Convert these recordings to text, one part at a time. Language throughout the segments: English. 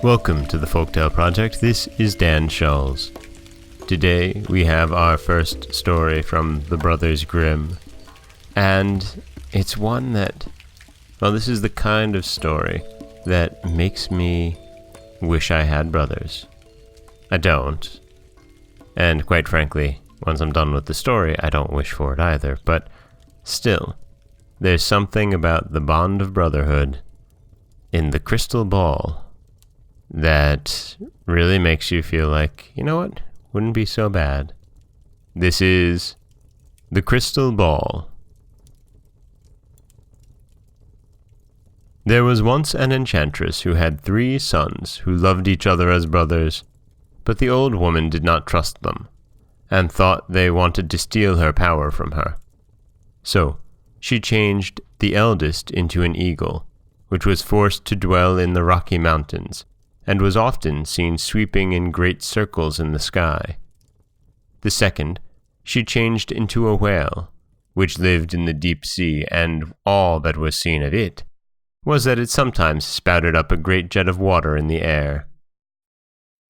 Welcome to the Folktale Project. This is Dan Schulz. Today we have our first story from the Brothers Grimm, and it's one that, well, this is the kind of story that makes me wish I had brothers. I don't, and quite frankly, once I'm done with the story, I don't wish for it either, but still, there's something about the bond of brotherhood in the crystal ball that really makes you feel like, you know what, wouldn't be so bad. This is The Crystal Ball. There was once an enchantress who had 3 sons who loved each other as brothers, but the old woman did not trust them, and thought they wanted to steal her power from her. So she changed the eldest into an eagle, which was forced to dwell in the Rocky Mountains, and was often seen sweeping in great circles in the sky. The second she changed into a whale, which lived in the deep sea, and all that was seen of it was that it sometimes spouted up a great jet of water in the air.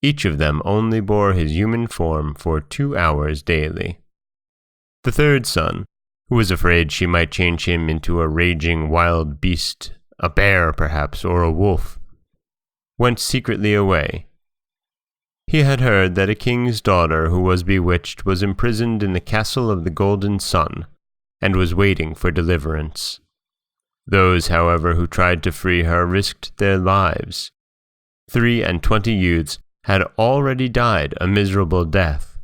Each of them only bore his human form for 2 hours daily. The third son, who was afraid she might change him into a raging wild beast, a bear perhaps, or a wolf, went secretly away. He had heard that a king's daughter who was bewitched was imprisoned in the castle of the Golden Sun, and was waiting for deliverance. Those, however, who tried to free her risked their lives. 23 youths had already died a miserable death,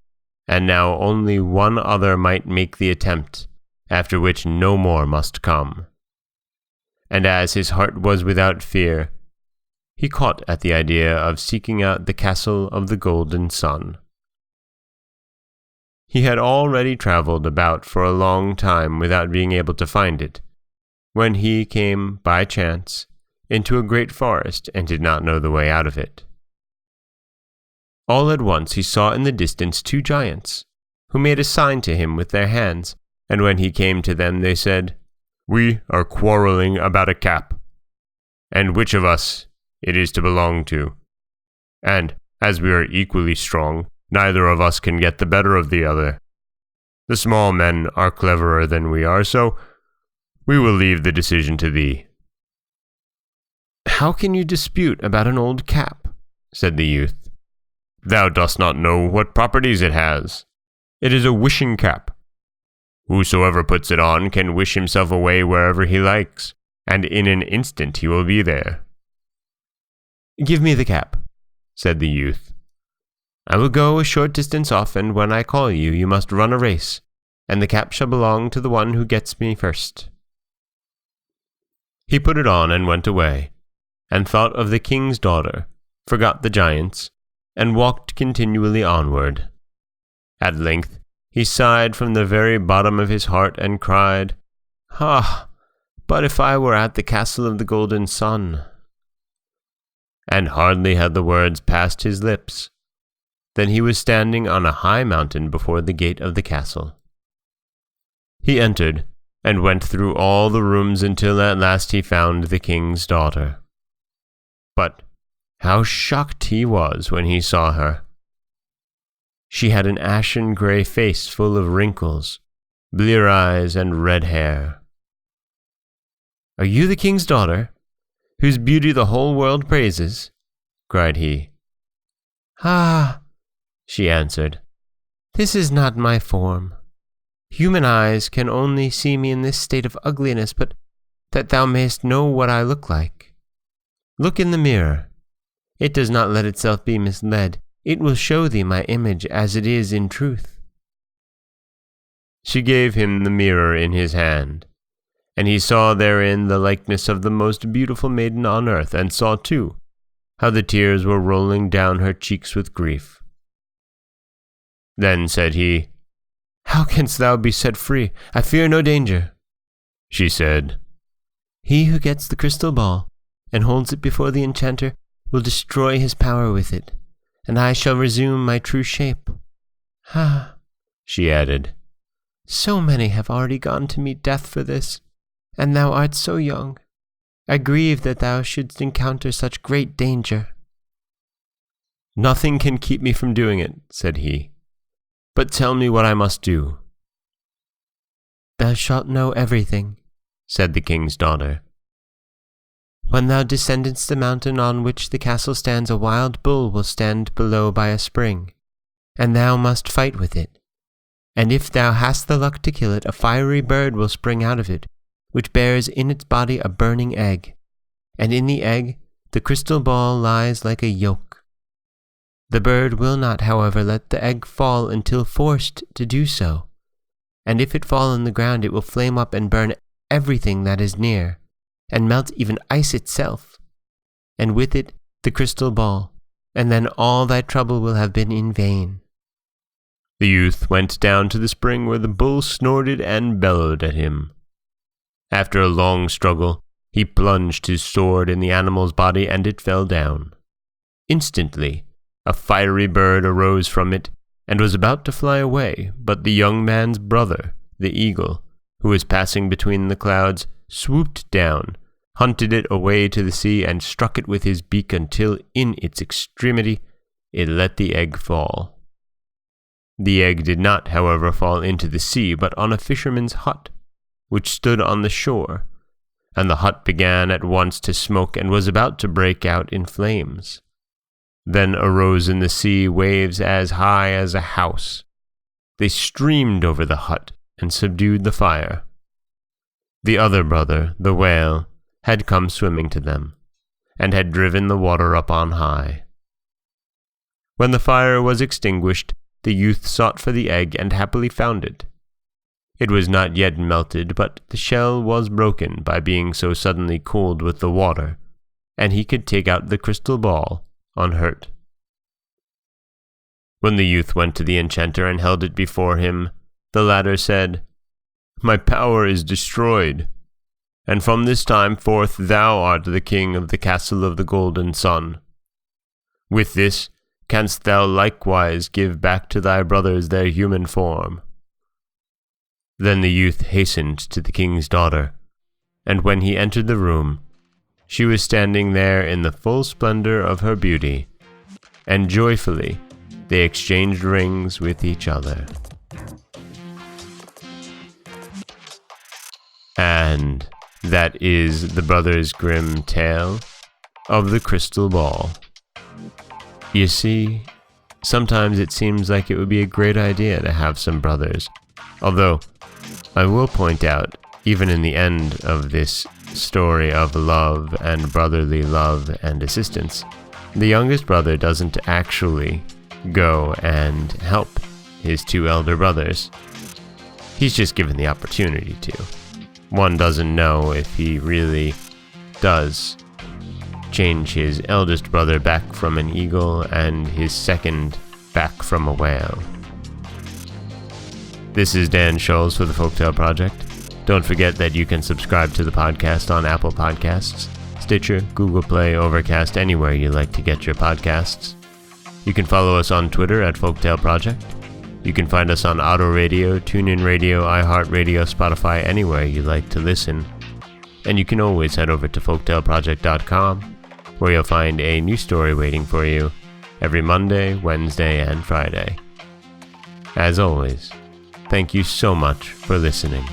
and now only one other might make the attempt, after which no more must come. And as his heart was without fear, he caught at the idea of seeking out the castle of the Golden Sun. He had already traveled about for a long time without being able to find it, when he came, by chance, into a great forest and did not know the way out of it. All at once he saw in the distance 2 giants, who made a sign to him with their hands, and when he came to them they said, "We are quarreling about a cap, and which of us it is to belong to. And, as we are equally strong, neither of us can get the better of the other. The small men are cleverer than we are, so we will leave the decision to thee." "How can you dispute about an old cap?" said the youth. "Thou dost not know what properties it has. It is a wishing cap. Whosoever puts it on can wish himself away wherever he likes, and in an instant he will be there." "Give me the cap," said the youth. "I will go a short distance off, and when I call you, you must run a race, and the cap shall belong to the one who gets me first." He put it on and went away, and thought of the king's daughter, forgot the giants, and walked continually onward. At length he sighed from the very bottom of his heart and cried, "Ah, but if I were at the castle of the Golden Sun!" And hardly had the words passed his lips than he was standing on a high mountain before the gate of the castle. He entered, and went through all the rooms until at last he found the king's daughter. But how shocked he was when he saw her! She had an ashen gray face full of wrinkles, blear eyes, and red hair. "Are you the king's daughter, whose beauty the whole world praises?" cried he. "Ah," she answered, "this is not my form. Human eyes can only see me in this state of ugliness, but that thou mayest know what I look like. Look in the mirror. It does not let itself be misled. It will show thee my image as it is in truth." She gave him the mirror in his hand, and he saw therein the likeness of the most beautiful maiden on earth, and saw, too, how the tears were rolling down her cheeks with grief. Then said he, "How canst thou be set free? I fear no danger." She said, "He who gets the crystal ball, and holds it before the enchanter, will destroy his power with it, and I shall resume my true shape. Ah," she added, So many have already gone to meet death for this, and thou art so young. I grieve that thou shouldst encounter such great danger." "Nothing can keep me from doing it," said he. "But tell me what I must do." "Thou shalt know everything," said the king's daughter. "When thou descendest the mountain on which the castle stands, a wild bull will stand below by a spring, and thou must fight with it. And if thou hast the luck to kill it, a fiery bird will spring out of it, which bears in its body a burning egg, and in the egg the crystal ball lies like a yolk. The bird will not, however, let the egg fall until forced to do so, and if it fall on the ground it will flame up and burn everything that is near, and melt even ice itself, and with it the crystal ball, and then all thy trouble will have been in vain." The youth went down to the spring where the bull snorted and bellowed at him. After a long struggle, he plunged his sword in the animal's body and it fell down. Instantly, a fiery bird arose from it and was about to fly away, but the young man's brother, the eagle, who was passing between the clouds, swooped down, hunted it away to the sea, and struck it with his beak until, in its extremity, it let the egg fall. The egg did not, however, fall into the sea, but on a fisherman's hut, which stood on the shore, and the hut began at once to smoke and was about to break out in flames. Then arose in the sea waves as high as a house. They streamed over the hut and subdued the fire. The other brother, the whale, had come swimming to them, and had driven the water up on high. When the fire was extinguished, the youth sought for the egg and happily found it. It was not yet melted, but the shell was broken by being so suddenly cooled with the water, and he could take out the crystal ball unhurt. When the youth went to the enchanter and held it before him, the latter said, "My power is destroyed, and from this time forth thou art the king of the castle of the golden sun. With this canst thou likewise give back to thy brothers their human form." Then the youth hastened to the king's daughter, and when he entered the room, she was standing there in the full splendor of her beauty, and joyfully they exchanged rings with each other. And that is the Brothers Grimm tale of the crystal ball. You see, sometimes it seems like it would be a great idea to have some brothers, although I will point out, even in the end of this story of love and brotherly love and assistance, the youngest brother doesn't actually go and help his two elder brothers. He's just given the opportunity to. One doesn't know if he really does change his eldest brother back from an eagle and his second back from a whale. This is Dan Scholes for the Folktale Project. Don't forget that you can subscribe to the podcast on Apple Podcasts, Stitcher, Google Play, Overcast, anywhere you like to get your podcasts. You can follow us on Twitter at Folktale Project. You can find us on Auto Radio, TuneIn Radio, iHeartRadio, Spotify, anywhere you like to listen. And you can always head over to folktaleproject.com, where you'll find a new story waiting for you every Monday, Wednesday, and Friday. As always, thank you so much for listening.